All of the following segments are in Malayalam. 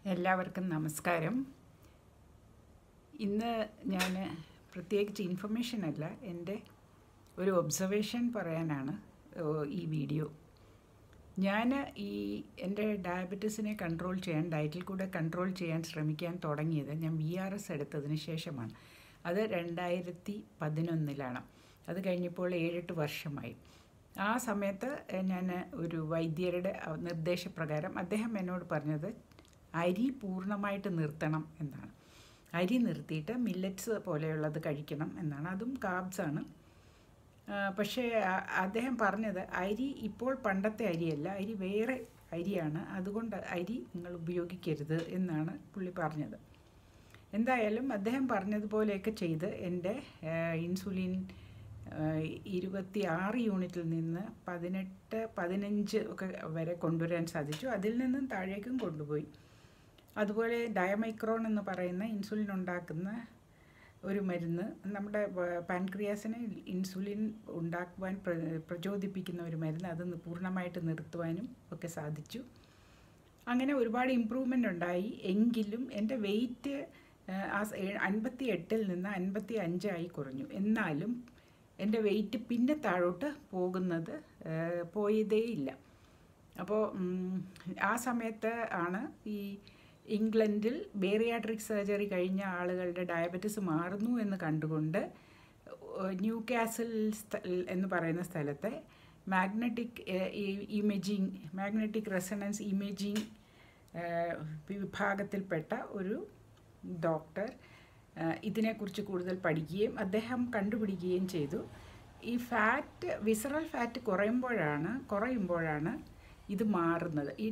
എല്ലാവർക്കും നമസ്കാരം. ഇന്ന് ഞാൻ പ്രത്യേകിച്ച് ഇൻഫർമേഷൻ അല്ല, എൻ്റെ ഒരു ഒബ്സർവേഷൻ പറയാനാണ് ഈ വീഡിയോ. ഞാൻ എൻ്റെ ഡയബറ്റീസിനെ കൺട്രോൾ ചെയ്യാൻ, ഡയറ്റിൽ കൂടെ കൺട്രോൾ ചെയ്യാൻ ശ്രമിക്കാൻ തുടങ്ങിയത് ഞാൻ VRS എടുത്തതിന് ശേഷമാണ്. അത് 2011 അത് കഴിഞ്ഞപ്പോൾ 7-8 വർഷമായി. ആ സമയത്ത് ഞാൻ ഒരു വൈദ്യരുടെ നിർദ്ദേശപ്രകാരം അദ്ദേഹം എന്നോട് പറഞ്ഞത് അരി പൂർണ്ണമായിട്ട് നിർത്തണം എന്നാണ്. അരി നിർത്തിയിട്ട് മില്ലറ്റ്സ് പോലെയുള്ളത് കഴിക്കണം എന്നാണ്. അതും കാർബ്സാണ്. പക്ഷേ അദ്ദേഹം പറഞ്ഞത് അരി ഇപ്പോൾ പണ്ടത്തെ അരിയല്ല, അരി വേറെ അരിയാണ്, അതുകൊണ്ട് അരി നിങ്ങൾ ഉപയോഗിക്കരുത് എന്നാണ് പുള്ളി പറഞ്ഞത്. എന്തായാലും അദ്ദേഹം പറഞ്ഞതുപോലെയൊക്കെ ചെയ്ത് എൻ്റെ ഇൻസുലിൻ 26 യൂണിറ്റിൽ നിന്ന് 18-15 ഒക്കെ വരെ കൊണ്ടുവരാൻ സാധിച്ചു. അതിൽ നിന്നും താഴേക്കും കൊണ്ടുപോയി. അതുപോലെ ഡയമൈക്രോൺ എന്ന് പറയുന്ന ഇൻസുലിൻ ഉണ്ടാക്കുന്ന ഒരു മരുന്ന്, നമ്മുടെ പാൻക്രിയാസിനെ ഇൻസുലിൻ ഉണ്ടാക്കുവാൻ പ്രചോദിപ്പിക്കുന്ന ഒരു മരുന്ന്, അത് പൂർണ്ണമായിട്ട് നിർത്തുവാനും ഒക്കെ സാധിച്ചു. അങ്ങനെ ഒരുപാട് ഇമ്പ്രൂവ്മെൻ്റ് ഉണ്ടായി. എങ്കിലും എൻ്റെ വെയിറ്റ് 58-ൽ നിന്ന് 55 കുറഞ്ഞു. എന്നാലും എൻ്റെ വെയിറ്റ് പിന്നെ താഴോട്ട് പോയതേയില്ല. അപ്പോൾ ആ സമയത്ത് ആണ് ഈ ഇംഗ്ലണ്ടിൽ ബേറിയാട്രിക് സർജറി കഴിഞ്ഞ ആളുകളുടെ ഡയബറ്റിസ് മാറുന്നു എന്ന് കണ്ടുകൊണ്ട് ന്യൂ കാസിൽ എന്ന് പറയുന്ന സ്ഥലത്തെ മാഗ്നറ്റിക് റെസണൻസ് ഇമേജിങ് വിഭാഗത്തിൽപ്പെട്ട ഒരു ഡോക്ടർ ഇതിനെക്കുറിച്ച് കൂടുതൽ പഠിക്കുകയും അദ്ദേഹം കണ്ടുപിടിക്കുകയും ചെയ്തു. ഈ വിസറൽ ഫാറ്റ് കുറയുമ്പോഴാണ് ഇത് മാറുന്നത്. ഈ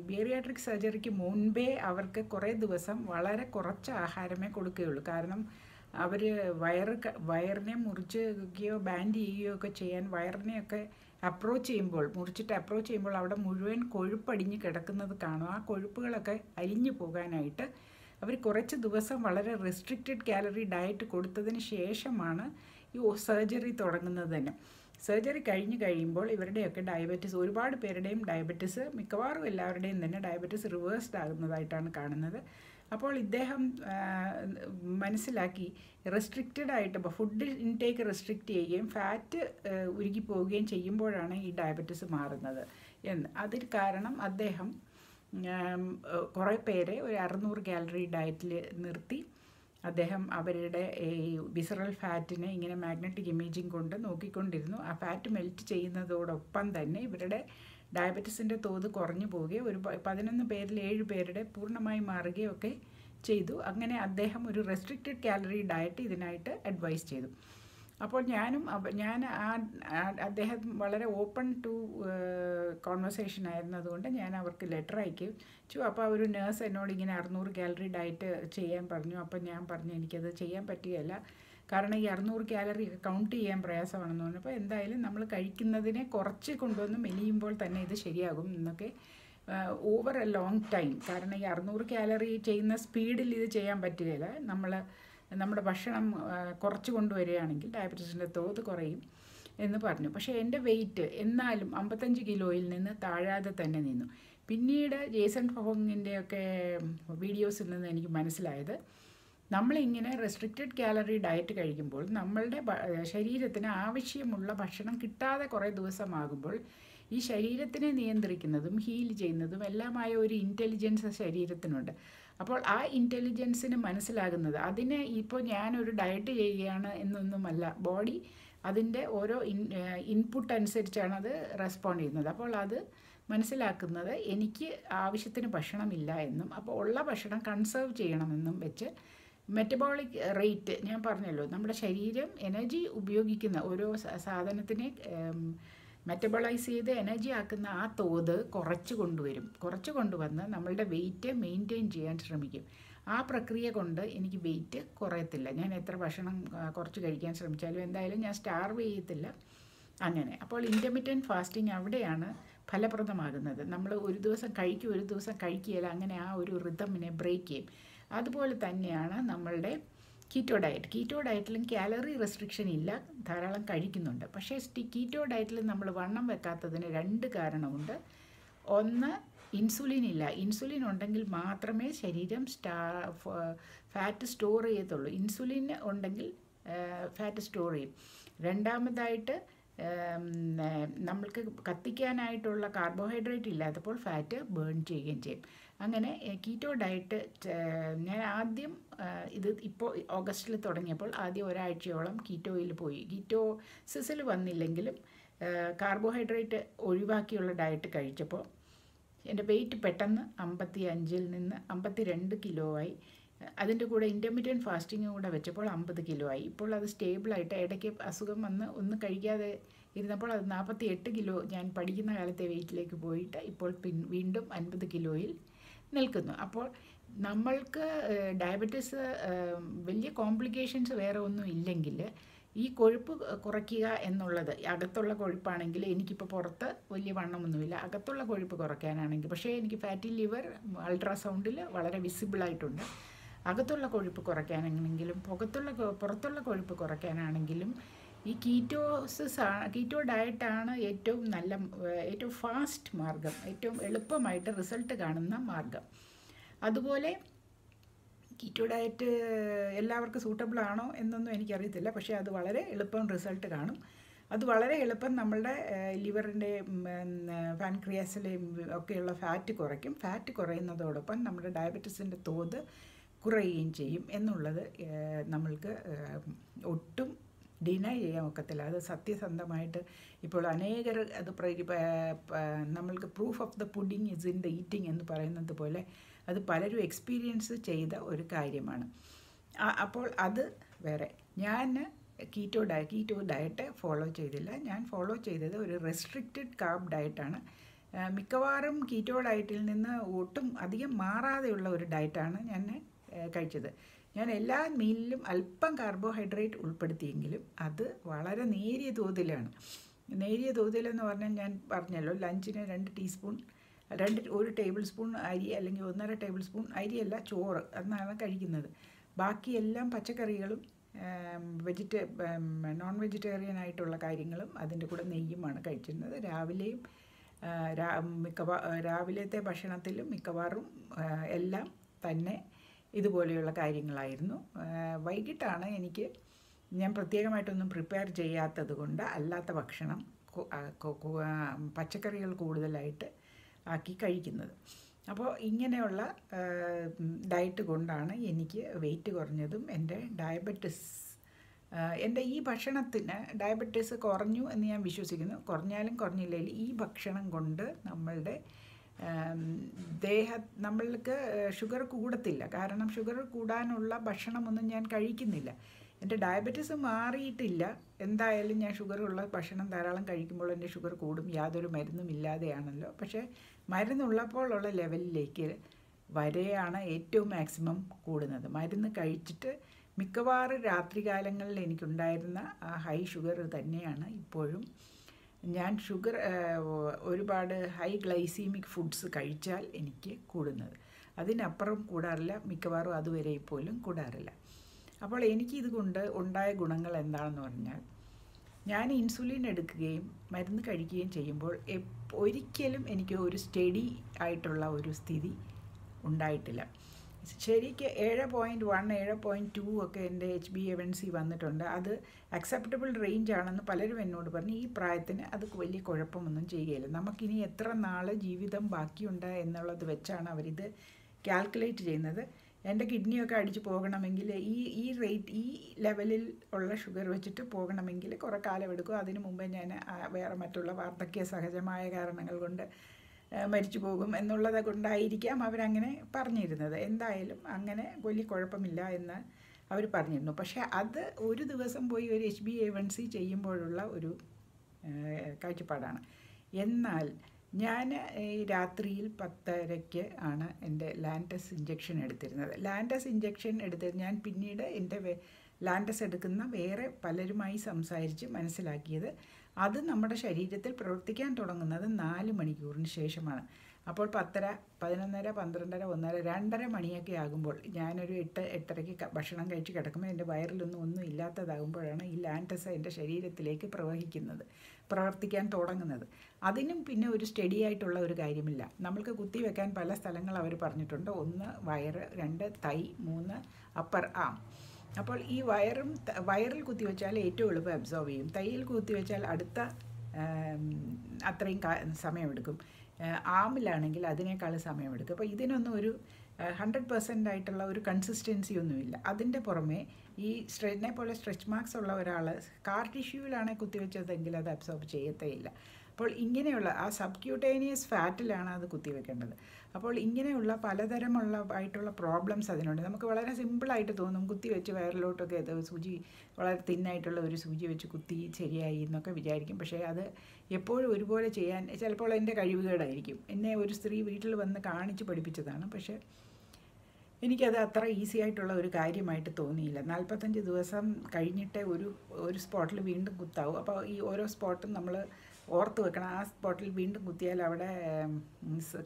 ബേറിയാട്രിക് സർജറിക്ക് മുൻപേ അവർക്ക് കുറേ ദിവസം വളരെ കുറച്ച് ആഹാരമേ കൊടുക്കുകയുള്ളൂ. കാരണം അവർ വയറിനെ മുറിക്കുകയോ ബാൻഡ് ചെയ്യുകയോ ഒക്കെ ചെയ്യാൻ വയറിനെയൊക്കെ മുറിച്ചിട്ട് അപ്രോച്ച് ചെയ്യുമ്പോൾ അവിടെ മുഴുവൻ കൊഴുപ്പടിഞ്ഞ് കിടക്കുന്നത് കാണും. ആ കൊഴുപ്പുകളൊക്കെ അലിഞ്ഞു പോകാനായിട്ട് അവർ കുറച്ച് ദിവസം വളരെ റെസ്ട്രിക്റ്റഡ് കാലറി ഡയറ്റ് കൊടുത്തതിന് ശേഷമാണ് ഈ സർജറി തുടങ്ങുന്നത് തന്നെ. സർജറി കഴിയുമ്പോൾ ഇവരുടെയൊക്കെ ഡയബറ്റിസ്, ഒരുപാട് പേരുടെയും ഡയബറ്റിസ്, മിക്കവാറും എല്ലാവരുടെയും തന്നെ ഡയബറ്റിസ് റിവേഴ്സ്ഡ് ആകുന്നതായിട്ടാണ് കാണുന്നത്. അപ്പോൾ ഇദ്ദേഹം മനസ്സിലാക്കി റെസ്ട്രിക്റ്റഡ് ഫുഡ് ഇൻടേക്ക് റെസ്ട്രിക്റ്റ് ചെയ്യുകയും ഫാറ്റ് ഉരുകി പോവുകയും ചെയ്യുമ്പോഴാണ് ഈ ഡയബറ്റിസ് മാറുന്നത് എന്ന്. അതിൽ കാരണം അദ്ദേഹം കുറേ പേരെ ഒരു 600 കാലറി ഡയറ്റിൽ നിർത്തി അദ്ദേഹം അവരുടെ ഈ വിസറൽ ഫാറ്റിനെ ഇങ്ങനെ മാഗ്നറ്റിക് ഇമേജിങ് കൊണ്ട് നോക്കിക്കൊണ്ടിരുന്നു. ആ ഫാറ്റ് മെൽറ്റ് ചെയ്യുന്നതോടൊപ്പം തന്നെ ഇവരുടെ ഡയബറ്റീസിൻ്റെ തോത് കുറഞ്ഞു പോവുകയും ഒരു 11 പേരിൽ 7 പേരുടെ പൂർണ്ണമായി മാറുകയൊക്കെ ചെയ്തു. അങ്ങനെ അദ്ദേഹം ഒരു റെസ്ട്രിക്റ്റഡ് കാലറി ഡയറ്റ് ഇതിനായിട്ട് അഡ്വൈസ് ചെയ്തു. അപ്പോൾ അദ്ദേഹം വളരെ ഓപ്പൺ ടു കോൺവെർസേഷൻ ആയിരുന്നതുകൊണ്ട് ഞാൻ അവർക്ക് ലെറ്റർ അയച്ചു. അപ്പോൾ ഒരു നേഴ്സ് എന്നോട് ഇങ്ങനെ 600 കാലറി ഡയറ്റ് ചെയ്യാൻ പറഞ്ഞു. അപ്പോൾ ഞാൻ പറഞ്ഞു എനിക്കത് ചെയ്യാൻ പറ്റുകയില്ല, കാരണം ഈ 600 കാലറി കൗണ്ട് ചെയ്യാൻ പ്രയാസമാണെന്ന് പറഞ്ഞപ്പോൾ എന്തായാലും നമ്മൾ കഴിക്കുന്നതിനെ കുറച്ച് കൊണ്ടുവന്ന് മെലിയുമ്പോൾ തന്നെ ഇത് ശരിയാകും എന്നൊക്കെ. ഓവർ എ ലോങ് ടൈം, കാരണം ഈ 600 കാലറി ചെയ്യുന്ന സ്പീഡിൽ ഇത് ചെയ്യാൻ പറ്റുകയില്ല. നമ്മുടെ ഭക്ഷണം കുറച്ച് കൊണ്ടുവരികയാണെങ്കിൽ ഡയബറ്റീസിൻ്റെ തോത് കുറയും എന്ന് പറഞ്ഞു. പക്ഷേ എൻ്റെ വെയിറ്റ് എന്നാലും 55 കിലോയിൽ നിന്ന് താഴാതെ തന്നെ നിന്നു. പിന്നീട് ജേസൺ ഫോങ്ങിൻ്റെയൊക്കെ വീഡിയോസിൽ നിന്ന് എനിക്ക് മനസ്സിലായത്, നമ്മളിങ്ങനെ റെസ്ട്രിക്റ്റഡ് കാലറി ഡയറ്റ് കഴിക്കുമ്പോൾ നമ്മളുടെ ശരീരത്തിന് ആവശ്യമുള്ള ഭക്ഷണം കിട്ടാതെ കുറേ ദിവസമാകുമ്പോൾ ഈ ശരീരത്തിനെ നിയന്ത്രിക്കുന്നതും ഹീൽ ചെയ്യുന്നതും എല്ലാമായ ഒരു ഇൻ്റലിജൻസ് ശരീരത്തിനുണ്ട്. അപ്പോൾ ആ ഇൻ്റലിജൻസിന് മനസ്സിലാകുന്നത് അതിനെ ഇപ്പോൾ ഞാനൊരു ഡയറ്റ് ചെയ്യുകയാണ് എന്നൊന്നുമല്ല, ബോഡി അതിൻ്റെ ഓരോ ഇൻപുട്ട് അനുസരിച്ചാണ് അത് റെസ്പോണ്ട് ചെയ്യുന്നത്. അപ്പോൾ അത് മനസ്സിലാക്കുന്നത് എനിക്ക് ആവശ്യത്തിന് ഭക്ഷണമില്ല എന്നും, അപ്പോൾ ഉള്ള ഭക്ഷണം കൺസേർവ് ചെയ്യണമെന്നും വെച്ച് മെറ്റബോളിക് റേറ്റ്, ഞാൻ പറഞ്ഞല്ലോ, നമ്മുടെ ശരീരം എനർജി ഉപയോഗിക്കുന്ന ഓരോ സാധനത്തിനെ മെറ്റബോളൈസ് ചെയ്ത് എനർജി ആക്കുന്ന ആ തോത് കുറച്ച് കൊണ്ടുവന്ന് നമ്മളുടെ വെയിറ്റ് മെയിൻറ്റെയിൻ ചെയ്യാൻ ശ്രമിക്കും. ആ പ്രക്രിയ കൊണ്ട് എനിക്ക് വെയിറ്റ് കുറയത്തില്ല. ഞാൻ എത്ര ഭക്ഷണം കുറച്ച് കഴിക്കാൻ ശ്രമിച്ചാലും എന്തായാലും ഞാൻ സ്റ്റാർവ് ചെയ്യത്തില്ല. അങ്ങനെ അപ്പോൾ ഇൻ്റർമിറ്റൻറ്റ് ഫാസ്റ്റിംഗ് അവിടെയാണ് ഫലപ്രദമാകുന്നത്. നമ്മൾ ഒരു ദിവസം കഴിക്കും, ഒരു ദിവസം കഴിക്കുകയില്ല, അങ്ങനെ ആ ഒരു റിതമിനെ ബ്രേക്ക് ചെയ്യും. അതുപോലെ തന്നെയാണ് നമ്മളുടെ കീറ്റോ ഡയറ്റിലും കാലറി റെസ്ട്രിക്ഷൻ ഇല്ല, ധാരാളം കഴിക്കുന്നുണ്ട്. പക്ഷേ കീറ്റോ ഡയറ്റിൽ നമ്മൾ വണ്ണം വെക്കാത്തതിന് 2 കാരണമുണ്ട്. ഒന്ന്, ഇൻസുലിൻ ഇല്ല. ഇൻസുലിൻ ഉണ്ടെങ്കിൽ മാത്രമേ ശരീരം ഫാറ്റ് സ്റ്റോർ ചെയ്യത്തുള്ളൂ. ഇൻസുലിൻ ഉണ്ടെങ്കിൽ ഫാറ്റ് സ്റ്റോർ ചെയ്യും. രണ്ടാമതായിട്ട് നമ്മൾക്ക് കത്തിക്കാനായിട്ടുള്ള കാർബോഹൈഡ്രേറ്റ് ഇല്ലാത്തപ്പോൾ ഫാറ്റ് ബേൺ ചെയ്യുകയും ചെയ്യും. അങ്ങനെ കീറ്റോ ഡയറ്റ് ഞാൻ ആദ്യം ഇത് ഇപ്പോൾ ഓഗസ്റ്റിൽ തുടങ്ങിയപ്പോൾ ആദ്യം ഒരാഴ്ചയോളം കീറ്റോയിൽ പോയി. കീറ്റോസിസിൽ വന്നില്ലെങ്കിലും കാർബോഹൈഡ്രേറ്റ് ഒഴിവാക്കിയുള്ള ഡയറ്റ് കഴിച്ചപ്പോൾ എൻ്റെ വെയിറ്റ് പെട്ടെന്ന് 55-ൽ നിന്ന് 52 കിലോ ആയി. അതിൻ്റെ കൂടെ ഇൻ്റർമീഡിയറ്റ് ഫാസ്റ്റിങ്ങും കൂടെ വെച്ചപ്പോൾ 50 കിലോ ആയി. ഇപ്പോൾ അത് സ്റ്റേബിളായിട്ട്, ഇടയ്ക്ക് അസുഖം വന്ന് ഒന്നും കഴിക്കാതെ ഇരുന്നപ്പോൾ അത് 48 കിലോ ഞാൻ പഠിക്കുന്ന കാലത്തെ വെയിറ്റിലേക്ക് പോയിട്ട് ഇപ്പോൾ വീണ്ടും 50 കിലോയിൽ നിൽക്കുന്നു. അപ്പോൾ നമ്മൾക്ക് ഡയബറ്റീസ് വലിയ കോംപ്ലിക്കേഷൻസ് വേറെ ഒന്നും ഇല്ലെങ്കിൽ ഈ കൊഴുപ്പ് കുറയ്ക്കുക എന്നുള്ളത്, അകത്തുള്ള കൊഴുപ്പാണെങ്കിൽ എനിക്കിപ്പോൾ പുറത്ത് വലിയ വണ്ണമൊന്നുമില്ല, അകത്തുള്ള കൊഴുപ്പ് കുറയ്ക്കാനാണെങ്കിൽ, പക്ഷേ എനിക്ക് ഫാറ്റി ലിവർ അൾട്രാസൗണ്ടിൽ വളരെ വിസിബിളായിട്ടുണ്ട്. അകത്തുള്ള കൊഴുപ്പ് കുറയ്ക്കാനാണെങ്കിലും പുറത്തുള്ള കൊഴുപ്പ് കുറയ്ക്കാനാണെങ്കിലും ഈ കീറ്റോ ഡയറ്റാണ് ഏറ്റവും ഫാസ്റ്റ് മാർഗം, ഏറ്റവും എളുപ്പമായിട്ട് റിസൾട്ട് കാണുന്ന മാർഗം. അതുപോലെ കീറ്റോ ഡയറ്റ് എല്ലാവർക്കും സൂട്ടബിൾ ആണോ എന്നൊന്നും എനിക്കറിയത്തില്ല, പക്ഷേ അത് വളരെ എളുപ്പം റിസൾട്ട് കാണും. അത് വളരെ എളുപ്പം നമ്മളുടെ ലിവറിൻ്റെയും പാൻക്രിയാസിലെയും ഒക്കെയുള്ള ഫാറ്റ് കുറയ്ക്കും. ഫാറ്റ് കുറയുന്നതോടൊപ്പം നമ്മുടെ ഡയബറ്റീസിൻ്റെ തോത് കുറയുകയും ചെയ്യും എന്നുള്ളത് നമ്മൾക്ക് ഒട്ടും ഡിനൈ ചെയ്യാൻ ഒക്കത്തില്ല. അത് സത്യസന്ധമായിട്ട് ഇപ്പോൾ അനേകർ അത് നമ്മൾക്ക് proof of the pudding is in the eating എന്ന് പറയുന്നത് പോലെ അത് പലരും എക്സ്പീരിയൻസ് ചെയ്ത ഒരു കാര്യമാണ്. അപ്പോൾ അത് വേറെ. ഞാൻ കീറ്റോ ഡയറ്റ് ഫോളോ ചെയ്തില്ല. ഞാൻ ഫോളോ ചെയ്തത് ഒരു റെസ്ട്രിക്റ്റഡ് കാർബ് ഡയറ്റാണ്. മിക്കവാറും കീറ്റോ ഡയറ്റിൽ നിന്ന് ഒട്ടും അധികം മാറാതെയുള്ള ഒരു ഡയറ്റാണ് ഞാൻ കഴിച്ചത്. ഞാൻ എല്ലാ മീലിലും അല്പം കാർബോഹൈഡ്രേറ്റ് ഉൾപ്പെടുത്തിയെങ്കിലും അത് വളരെ നേരിയ തോതിലാണ്. നേരിയ തോതിലെന്ന് പറഞ്ഞാൽ ഞാൻ പറഞ്ഞല്ലോ, ലഞ്ചിന് 1 ടേബിൾ സ്പൂൺ അരി അല്ലെങ്കിൽ 1.5 ടേബിൾ സ്പൂൺ അരിയല്ല, ചോറ് എന്നാണ് കഴിക്കുന്നത്. ബാക്കിയെല്ലാം പച്ചക്കറികളും നോൺ വെജിറ്റേറിയൻ ആയിട്ടുള്ള കാര്യങ്ങളും അതിൻ്റെ കൂടെ നെയ്യുമാണ് കഴിച്ചിരുന്നത്. രാവിലത്തെ ഭക്ഷണത്തിലും മിക്കവാറും എല്ലാം തന്നെ ഇതുപോലെയുള്ള കാര്യങ്ങളായിരുന്നു. വൈകിട്ടാണ് ഞാൻ പ്രത്യേകമായിട്ടൊന്നും പ്രിപ്പയർ ചെയ്യാത്തത് കൊണ്ട് അല്ലാത്ത ഭക്ഷണം, പച്ചക്കറികൾ കൂടുതലായിട്ട് ആക്കി കഴിക്കുന്നത്. അപ്പോൾ ഇങ്ങനെയുള്ള ഡയറ്റ് കൊണ്ടാണ് എനിക്ക് വെയിറ്റ് കുറഞ്ഞതും എൻ്റെ ഈ ഭക്ഷണത്തിന് ഡയബറ്റീസ് കുറഞ്ഞു എന്ന് ഞാൻ വിശ്വസിക്കുന്നു. കുറഞ്ഞാലും കുറഞ്ഞില്ലെങ്കിലും ഈ ഭക്ഷണം കൊണ്ട് നമ്മൾക്ക് ഷുഗർ കൂടത്തില്ല. കാരണം ഷുഗർ കൂടാനുള്ള ഭക്ഷണമൊന്നും ഞാൻ കഴിക്കുന്നില്ല. എൻ്റെ ഡയബറ്റീസ് മാറിയിട്ടില്ല. എന്തായാലും ഞാൻ ഷുഗറുള്ള ഭക്ഷണം ധാരാളം കഴിക്കുമ്പോൾ എൻ്റെ ഷുഗർ കൂടും, യാതൊരു മരുന്നും ഇല്ലാതെയാണല്ലോ. പക്ഷേ മരുന്നുള്ളപ്പോഴുള്ള ലെവലിലേക്ക് വരെയാണ് ഏറ്റവും മാക്സിമം കൂടുന്നത്. മരുന്ന് കഴിച്ചിട്ട് മിക്കവാറും രാത്രികാലങ്ങളിൽ എനിക്കുണ്ടായിരുന്ന ആ ഹൈ ഷുഗർ തന്നെയാണ് ഇപ്പോഴും. ഞാൻ ഒരുപാട് ഹൈ ഗ്ലൈസീമിക് ഫുഡ്സ് കഴിച്ചാൽ എനിക്ക് കൂടുന്നത്. അതിനപ്പുറം കൂടാറില്ല, മിക്കവാറും അതുവരെ പോലും കൂടാറില്ല. അപ്പോൾ എനിക്കിതുകൊണ്ട് ഉണ്ടായ ഗുണങ്ങൾ എന്താണെന്ന് പറഞ്ഞാൽ, ഞാൻ ഇൻസുലിൻ എടുക്കുകയും മരുന്ന് കഴിക്കുകയും ചെയ്യുമ്പോൾ ഒരിക്കലും എനിക്ക് ഒരു സ്റ്റഡി ആയിട്ടുള്ള ഒരു സ്ഥിതി ഉണ്ടായിട്ടില്ല. ശരിക്ക് 7.1, 7.2 ഒക്കെ എൻ്റെ HbA1c വന്നിട്ടുണ്ട്. അത് അക്സെപ്റ്റബിൾ റേഞ്ച് ആണെന്ന് പലരും എന്നോട് പറഞ്ഞു. ഈ പ്രായത്തിന് അത് വലിയ കുഴപ്പമൊന്നും ചെയ്യുകയില്ല, നമുക്കിനി എത്ര നാൾ ജീവിതം ബാക്കിയുണ്ട് എന്നുള്ളത് വെച്ചാണ് അവരിത് കാൽക്കുലേറ്റ് ചെയ്യുന്നത്. എൻ്റെ കിഡ്നിയൊക്കെ അടിച്ച് പോകണമെങ്കിൽ ഈ ലെവലിൽ ഉള്ള ഷുഗർ വെച്ചിട്ട് പോകണമെങ്കിൽ കുറേ കാലം എടുക്കും. അതിനു മുമ്പേ ഞാൻ വേറെ മറ്റുള്ള വാർദ്ധക്യ സഹജമായ കാരണങ്ങൾ കൊണ്ട് മരിച്ചു പോകും എന്നുള്ളത് കൊണ്ടായിരിക്കാം അവരങ്ങനെ പറഞ്ഞിരുന്നത്. എന്തായാലും അങ്ങനെ വലിയ കുഴപ്പമില്ല എന്ന് അവർ പറഞ്ഞിരുന്നു. പക്ഷേ അത് ഒരു ദിവസം പോയി ഒരു HbA1c ചെയ്യുമ്പോഴുള്ള ഒരു കാഴ്ചപ്പാടാണ്. എന്നാൽ ഞാൻ ഈ രാത്രിയിൽ 10:30 ആണ് എൻ്റെ ലാൻറ്റസ് ഇഞ്ചക്ഷൻ എടുത്തിരുന്നത്. ലാൻറ്റസ് ഇഞ്ചക്ഷൻ എടുത്തത് ഞാൻ പിന്നീട് എൻ്റെ ലാൻറ്റസ് എടുക്കുന്ന വേറെ പലരുമായി സംസാരിച്ച് മനസ്സിലാക്കിയത് അത് നമ്മുടെ ശരീരത്തിൽ പ്രവർത്തിക്കാൻ തുടങ്ങുന്നത് 4 മണിക്കൂറിന് ശേഷമാണ്. അപ്പോൾ 10:30, 11:30, 12:30, 1:30, 2:30 മണിയൊക്കെ ആകുമ്പോൾ ഞാനൊരു 8:30 ഭക്ഷണം കഴിച്ച് കിടക്കുമ്പോൾ എൻ്റെ ഒന്നും ഇല്ലാത്തതാകുമ്പോഴാണ് ഈ ലാൻറ്റസ് എൻ്റെ ശരീരത്തിലേക്ക് പ്രവർത്തിക്കാൻ തുടങ്ങുന്നത്. അതിനും പിന്നെ ഒരു സ്റ്റഡി ആയിട്ടുള്ള ഒരു കാര്യമില്ല. നമ്മൾക്ക് കുത്തിവെക്കാൻ പല സ്ഥലങ്ങൾ അവർ പറഞ്ഞിട്ടുണ്ട്. 1 വയറ്, 2 തൈ, 3 അപ്പർ ആം. അപ്പോൾ ഈ വയറിൽ കുത്തിവെച്ചാൽ ഏറ്റവും എളുപ്പം അബ്സോർവ് ചെയ്യും. തൈയിൽ കുത്തിവെച്ചാൽ അടുത്ത അത്രയും സമയമെടുക്കും. ആമിലാണെങ്കിൽ അതിനേക്കാൾ സമയമെടുക്കും. അപ്പോൾ ഇതിനൊന്നും ഒരു 100% ആയിട്ടുള്ള ഒരു കൺസിസ്റ്റൻസി ഒന്നുമില്ല. അതിൻ്റെ പുറമെ ഈ എന്നെ പോലെ സ്ട്രെച്ച് മാർക്സ് ഉള്ള ഒരാൾ സ്കാർ ടിഷ്യൂവിലാണ് കുത്തിവെച്ചതെങ്കിൽ അത് അബ്സോർബ് ചെയ്യത്തേയില്ല. അപ്പോൾ ഇങ്ങനെയുള്ള ആ സബ്ക്യൂട്ടേനിയസ് ഫാറ്റിലാണ് അത് കുത്തിവെക്കേണ്ടത്. അപ്പോൾ ഇങ്ങനെയുള്ള പലതരമുള്ള പ്രോബ്ലംസ് അതിനുണ്ട്. നമുക്ക് വളരെ സിമ്പിളായിട്ട് തോന്നും, കുത്തിവെച്ച് വയറിലോട്ടൊക്കെ സൂചി വളരെ തിന്നായിട്ടുള്ള ഒരു സൂചി വെച്ച് കുത്തി ശരിയായി എന്നൊക്കെ വിചാരിക്കും. പക്ഷേ അത് എപ്പോഴും ഒരുപോലെ ചെയ്യാൻ ചിലപ്പോൾ എൻ്റെ കഴിവുകേടായിരിക്കും. എന്നെ ഒരു സ്ത്രീ വീട്ടിൽ വന്ന് കാണിച്ച് പഠിപ്പിച്ചതാണ്. പക്ഷേ എനിക്കത് അത്ര ഈസി ആയിട്ടുള്ള ഒരു കാര്യമായിട്ട് തോന്നിയില്ല. 45 ദിവസം കഴിഞ്ഞിട്ട് ഒരു സ്പോട്ടിൽ വീണ്ടും കുത്താവും. അപ്പോൾ ഈ ഓരോ സ്പോട്ടും നമ്മൾ ഓർത്ത് വെക്കണം. ആ സ്പോട്ടിൽ വീണ്ടും കുത്തിയാൽ അവിടെ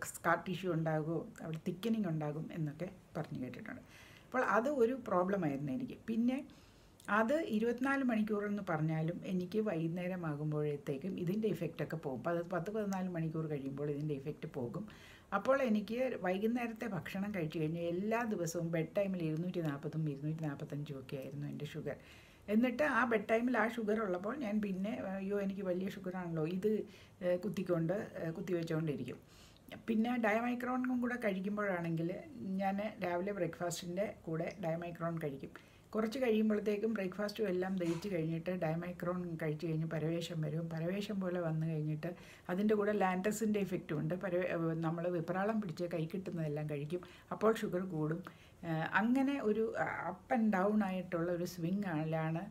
സ്കാർ ടിഷ്യൂ ഉണ്ടാകുമോ, അവിടെ തിക്കനിങ് ഉണ്ടാകും എന്നൊക്കെ പറഞ്ഞു കേട്ടിട്ടുണ്ട്. അപ്പോൾ അത് ഒരു പ്രോബ്ലമായിരുന്നു എനിക്ക്. പിന്നെ അത് 24 മണിക്കൂറെന്ന് പറഞ്ഞാലും എനിക്ക് വൈകുന്നേരമാകുമ്പോഴത്തേക്കും ഇതിൻ്റെ ഇഫക്റ്റൊക്കെ പോകും. 10-14 മണിക്കൂർ കഴിയുമ്പോൾ ഇതിൻ്റെ ഇഫക്റ്റ് പോകും. അപ്പോൾ എനിക്ക് വൈകുന്നേരത്തെ ഭക്ഷണം കഴിച്ചു കഴിഞ്ഞാൽ എല്ലാ ദിവസവും ബെഡ് ടൈമിൽ 240ഉം 245ഉം ഒക്കെ ആയിരുന്നു എൻ്റെ ഷുഗർ. എന്നിട്ട് ആ ബെഡ് ടൈമിൽ ആ ഷുഗർ ഉള്ളപ്പോൾ ഞാൻ പിന്നെ അയ്യോ എനിക്ക് വലിയ ഷുഗറാണല്ലോ, ഇത് കുത്തിവെച്ചുകൊണ്ടിരിക്കും. പിന്നെ ഡയമൈക്രോണും കൂടെ കഴിക്കുമ്പോഴാണെങ്കിൽ ഞാൻ രാവിലെ ബ്രേക്ക്ഫാസ്റ്റിൻ്റെ കൂടെ ഡയമൈക്രോൺ കഴിക്കും. കുറച്ച് കഴിയുമ്പോഴത്തേക്കും ബ്രേക്ക്ഫാസ്റ്റും എല്ലാം ദഹിച്ച് കഴിഞ്ഞിട്ട് ഡയമൈക്രോൺ കഴിച്ച് കഴിഞ്ഞ് പരവേശം വരും. പരവേശം പോലെ വന്നു കഴിഞ്ഞിട്ട് അതിൻ്റെ കൂടെ ലാൻറ്റസിൻ്റെ ഇഫക്റ്റും ഉണ്ട്. നമ്മൾ വിപ്രാളം പിടിച്ച് കൈ കിട്ടുന്നതെല്ലാം കഴിക്കും. അപ്പോൾ ഷുഗർ കൂടും. അങ്ങനെ ഒരു അപ്പ് ആൻഡ് ഡൗൺ ആയിട്ടുള്ള ഒരു സ്വിങ്ങിലാണ്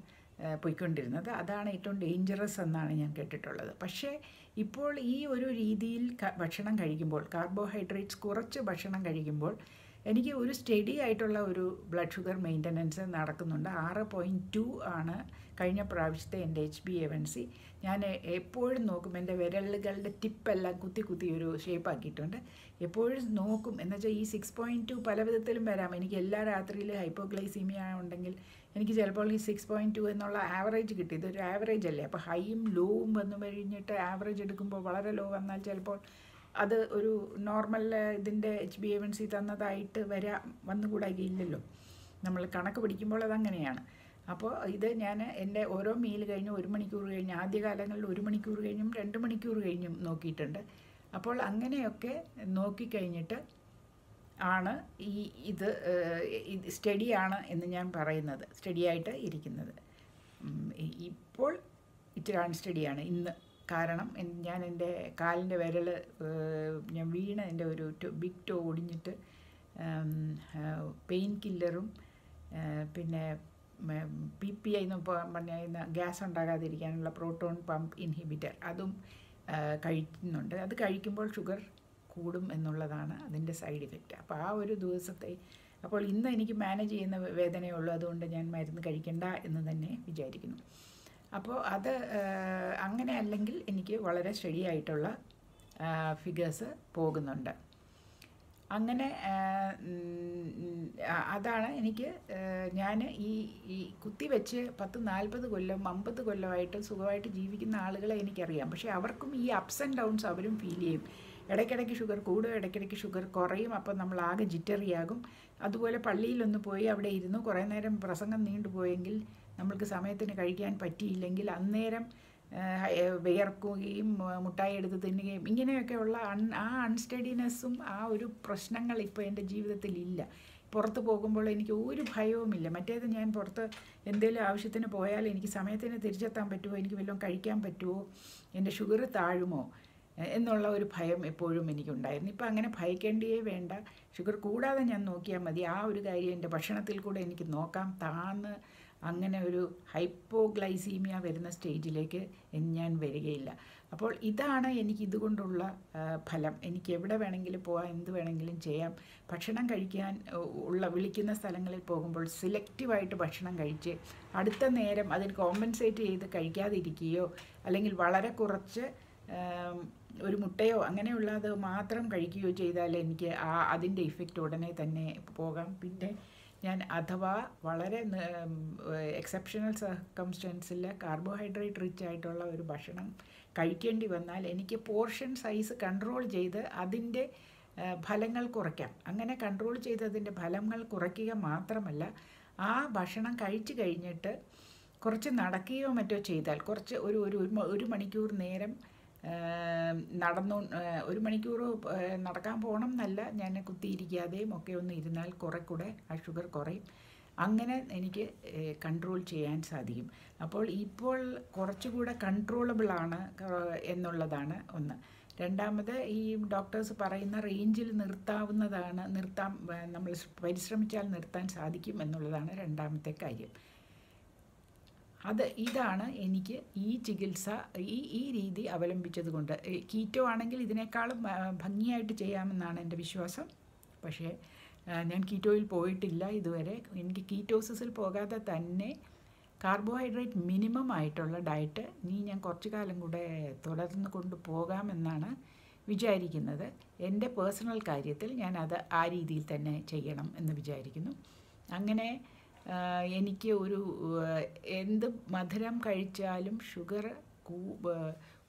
പോയിക്കൊണ്ടിരുന്നത്. അതാണ് ഏറ്റവും ഡേഞ്ചറസ് എന്നാണ് ഞാൻ കേട്ടിട്ടുള്ളത്. പക്ഷേ ഇപ്പോൾ ഈ ഒരു രീതിയിൽ ഭക്ഷണം കഴിക്കുമ്പോൾ, കാർബോഹൈഡ്രേറ്റ്സ് കുറച്ച് ഭക്ഷണം കഴിക്കുമ്പോൾ എനിക്ക് ഒരു സ്റ്റഡി ആയിട്ടുള്ള ഒരു ബ്ലഡ് ഷുഗർ മെയിൻ്റനൻസ് നടക്കുന്നുണ്ട്. 6.2 ആണ് കഴിഞ്ഞ പ്രാവശ്യത്തെ എൻ്റെ HbA1c. ഞാൻ എപ്പോഴും നോക്കും, എൻ്റെ വിരലുകളുടെ ടിപ്പെല്ലാം കുത്തി ഒരു ഷേപ്പാക്കിയിട്ടുണ്ട്. എപ്പോഴും നോക്കും. എന്നുവെച്ചാൽ ഈ 6.2 പല വിധത്തിലും വരാം. എനിക്ക് എല്ലാ രാത്രിയിൽ ഹൈപ്പോഗ്ലൈസീമിയ ഉണ്ടെങ്കിൽ എനിക്ക് ചിലപ്പോൾ ഈ 6.2 എന്നുള്ള ആവറേജ് കിട്ടി. ഇതൊരു ആവറേജ് അല്ലേ. അപ്പോൾ ഹൈയും ലോവും വന്നു കഴിഞ്ഞിട്ട് ആവറേജ് എടുക്കുമ്പോൾ വളരെ ലോ വന്നാൽ ചിലപ്പോൾ അത് ഒരു നോർമൽ ഇതിൻ്റെ HbA1c തന്നതായിട്ട് വന്നുകൂടായില്ലല്ലോ. നമ്മൾ കണക്ക് പിടിക്കുമ്പോൾ അതങ്ങനെയാണ്. അപ്പോൾ ഇത് ഞാൻ എൻ്റെ ഓരോ മീൽ കഴിഞ്ഞ് 1 മണിക്കൂർ കഴിഞ്ഞ്, ആദ്യകാലങ്ങളിൽ 1 മണിക്കൂർ കഴിഞ്ഞും 2 മണിക്കൂർ കഴിഞ്ഞും നോക്കിയിട്ടുണ്ട്. അപ്പോൾ അങ്ങനെയൊക്കെ നോക്കിക്കഴിഞ്ഞിട്ട് ആണ് ഇത് സ്റ്റഡിയാണ് എന്ന് ഞാൻ പറയുന്നത്, സ്റ്റഡിയായിട്ട് ഇരിക്കുന്നത്. ഇപ്പോൾ ഇച്ചിരി അൺസ്റ്റഡിയാണ് ഇന്ന്. കാരണം ഞാൻ എൻ്റെ കാലിൻ്റെ വിരൽ ഞാൻ വീണ് എൻ്റെ ഒരു ബിഗ് ടോ ഒടിഞ്ഞിട്ട് പെയിൻ കില്ലറും പിന്നെ PPI എന്ന് പറഞ്ഞ ഗ്യാസ് ഉണ്ടാകാതിരിക്കാനുള്ള പ്രോട്ടോൺ പമ്പ് ഇൻഹിബിറ്റർ അതും കഴിക്കുന്നുണ്ട്. അത് കഴിക്കുമ്പോൾ ഷുഗർ കൂടും എന്നുള്ളതാണ് അതിൻ്റെ സൈഡ് ഇഫക്റ്റ്. അപ്പോൾ ആ ഒരു ദിവസത്തെ അപ്പോൾ ഇന്ന് എനിക്ക് മാനേജ് ചെയ്യുന്ന വേദനയേ ഉള്ളൂ. അതുകൊണ്ട് ഞാൻ മരുന്ന് കഴിക്കണ്ട എന്ന് തന്നെ വിചാരിക്കുന്നു. അപ്പോൾ അത് അങ്ങനെ അല്ലെങ്കിൽ എനിക്ക് വളരെ സ്റ്റഡി ആയിട്ടുള്ള ഫിഗേഴ്സ് പോകുന്നുണ്ട്. അങ്ങനെ അതാണ് എനിക്ക് ഞാൻ ഈ കുത്തിവെച്ച് 10-40 കൊല്ലം 50 കൊല്ലമായിട്ട് സുഖമായിട്ട് ജീവിക്കുന്ന ആളുകളെ എനിക്കറിയാം. പക്ഷേ അവർക്കും ഈ അപ്സ് ആൻഡ് ഡൗൺസ് അവരും ഫീൽ ചെയ്യും. ഇടയ്ക്കിടയ്ക്ക് ഷുഗർ കൂടും, ഇടയ്ക്കിടയ്ക്ക് ഷുഗർ കുറയും. അപ്പോൾ നമ്മൾ ആകെ ജിറ്ററിയാകും. അതുപോലെ പള്ളിയിലൊന്ന് പോയി അവിടെ ഇരുന്നു കുറേ നേരം പ്രസംഗം നീണ്ടുപോയെങ്കിൽ നമ്മൾക്ക് സമയത്തിന് കഴിക്കാൻ പറ്റിയില്ലെങ്കിൽ അന്നേരം വിയർക്കുകയും മുട്ടായി എടുത്ത് തിന്നുകയും ഇങ്ങനെയൊക്കെയുള്ള ആ അൺസ്റ്റഡിനെസ്സും ആ ഒരു പ്രശ്നങ്ങൾ ഇപ്പോൾ എൻ്റെ ജീവിതത്തിലില്ല. പുറത്ത് പോകുമ്പോൾ എനിക്ക് ഒരു ഭയവുമില്ല. മറ്റേത് ഞാൻ പുറത്ത് എന്തെങ്കിലും ആവശ്യത്തിന് പോയാൽ എനിക്ക് സമയത്തിന് തിരിച്ചെത്താൻ പറ്റുമോ, എനിക്ക് വല്ലതും കഴിക്കാൻ പറ്റുമോ, എൻ്റെ ഷുഗർ താഴുമോ എന്നുള്ള ഒരു ഭയം എപ്പോഴും എനിക്കുണ്ടായിരുന്നു. ഇപ്പം അങ്ങനെ ഭയക്കേണ്ടിയേ വേണ്ട. ഷുഗർ കൂടാതെ ഞാൻ നോക്കിയാൽ മതി. ആ ഒരു കാര്യം എൻ്റെ ഭക്ഷണത്തിൽ കൂടെ എനിക്ക് നോക്കാം. താന്ന് അങ്ങനെ ഒരു ഹൈപ്പോഗ്ലൈസീമിയ വരുന്ന സ്റ്റേജിലേക്ക് ഞാൻ വരികയില്ല. അപ്പോൾ ഇതാണ് എനിക്ക് ഇതുകൊണ്ടുള്ള ഫലം. എനിക്ക് എവിടെ വേണമെങ്കിലും പോകാം, എന്ത് വേണമെങ്കിലും ചെയ്യാം. ഭക്ഷണം കഴിക്കാൻ വിളിക്കുന്ന സ്ഥലങ്ങളിൽ പോകുമ്പോൾ സിലക്റ്റീവായിട്ട് ഭക്ഷണം കഴിച്ച് അടുത്ത നേരം അതിന് കോമ്പൻസേറ്റ് ചെയ്ത് കഴിക്കാതിരിക്കുകയോ അല്ലെങ്കിൽ വളരെ കുറച്ച് ഒരു മുട്ടയോ അങ്ങനെയുള്ളത് മാത്രം കഴിക്കുകയോ ചെയ്താൽ എനിക്ക് അതിൻ്റെ ഇഫക്റ്റ് ഉടനെ തന്നെ പോകാം. പിന്നെ ഞാൻ അഥവാ വളരെ എക്സെപ്ഷണൽ സർക്കംസ്റ്റൻസിൽ കാർബോഹൈഡ്രേറ്റ് റിച്ച് ആയിട്ടുള്ള ഒരു ഭക്ഷണം കഴിക്കേണ്ടി വന്നാൽ എനിക്ക് പോർഷൻ സൈസ് കൺട്രോൾ ചെയ്ത് അതിൻ്റെ ഫലങ്ങൾ കുറയ്ക്കാം. അങ്ങനെ കൺട്രോൾ ചെയ്ത് അതിൻ്റെ ഫലങ്ങൾ കുറയ്ക്കുക മാത്രമല്ല, ആ ഭക്ഷണം കഴിച്ചു കഴിഞ്ഞിട്ട് കുറച്ച് നടക്കുകയോ മറ്റോ ചെയ്താൽ, കുറച്ച് ഒരു മണിക്കൂർ നേരം ഒരു മണിക്കൂർ നടക്കാൻ പോകണം എന്നല്ല, ഞാൻ കുത്തിയിരിക്കാതെയും ഒക്കെ ഒന്ന് ഇരുന്നാൽ കുറെ കൂടെ ആ ഷുഗർ കുറയും. അങ്ങനെ എനിക്ക് കൺട്രോൾ ചെയ്യാൻ സാധിക്കും. അപ്പോൾ ഇപ്പോൾ കുറച്ചുകൂടെ കൺട്രോളബിളാണ് എന്നുള്ളതാണ് ഒന്ന്. രണ്ടാമത്, ഈ ഡോക്ടേഴ്സ് പറയുന്ന റേഞ്ചിൽ നമ്മൾ പരിശ്രമിച്ചാൽ നിർത്താൻ സാധിക്കും എന്നുള്ളതാണ് രണ്ടാമത്തെ കാര്യം. ഇതാണ് എനിക്ക് ഈ ചികിത്സ, ഈ രീതി അവലംബിച്ചത് കൊണ്ട്. കീറ്റോ ആണെങ്കിൽ ഇതിനേക്കാളും ഭംഗിയായിട്ട് ചെയ്യാമെന്നാണ് എൻ്റെ വിശ്വാസം. പക്ഷേ ഞാൻ കീറ്റോയിൽ പോയിട്ടില്ല ഇതുവരെ. എനിക്ക് കീറ്റോസിസിൽ പോകാതെ തന്നെ കാർബോഹൈഡ്രേറ്റ് മിനിമം ആയിട്ടുള്ള ഡയറ്റ് ഞാൻ കുറച്ചു കാലം കൂടെ തുടർന്ന് കൊണ്ടുപോകാമെന്നാണ് വിചാരിക്കുന്നത്. എൻ്റെ പേഴ്സണൽ കാര്യത്തിൽ ഞാനത് ആ രീതിയിൽ തന്നെ ചെയ്യണം എന്ന് വിചാരിക്കുന്നു. അങ്ങനെ എനിക്ക് എന്ത് മധുരം കഴിച്ചാലും ഷുഗർ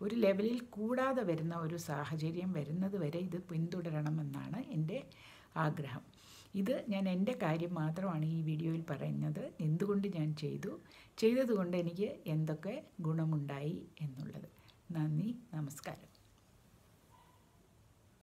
ഒരു ലെവലിൽ കൂടാതെ വരുന്ന ഒരു സാഹചര്യം വരുന്നത് വരെ ഇത് പിന്തുടരണമെന്നാണ് എൻ്റെ ആഗ്രഹം. ഞാൻ എൻ്റെ കാര്യം മാത്രമാണ് ഈ വീഡിയോയിൽ പറയുന്നത്. എന്തുകൊണ്ട് ഞാൻ ചെയ്തതുകൊണ്ട് എനിക്ക് എന്തൊക്കെ ഗുണമുണ്ടായി എന്നുള്ളത്. നന്ദി, നമസ്കാരം.